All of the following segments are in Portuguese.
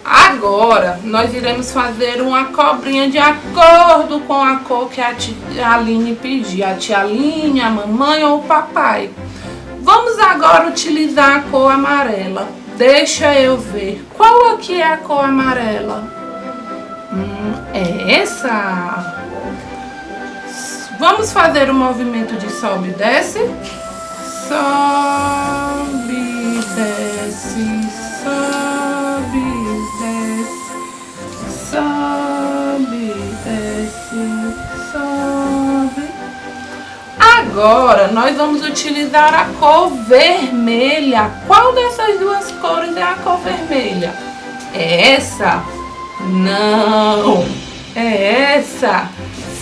Agora, nós iremos fazer uma cobrinha de acordo com a cor que a tia Aline pedir. A tia Aline, a mamãe ou o papai. Vamos agora utilizar a cor amarela. Deixa eu ver. Qual aqui é a cor amarela? É essa. Vamos fazer o movimento de sobe e desce. Sobe, desce, sobe, desce, sobe, desce, sobe. Agora nós vamos utilizar a cor vermelha. Qual dessas duas cores é a cor vermelha? É essa? Não. É essa?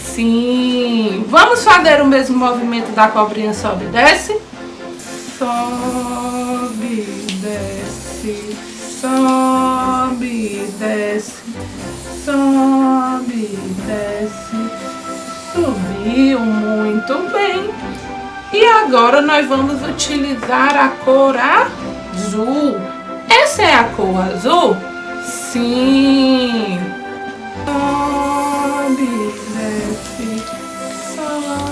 Sim. Vamos fazer o mesmo movimento da cobrinha sobe e desce? Sobe, desce, sobe, desce, sobe, desce, subiu, muito bem. E agora nós vamos utilizar a cor azul. Essa é a cor azul? Sim. Sobe, desce, sobe.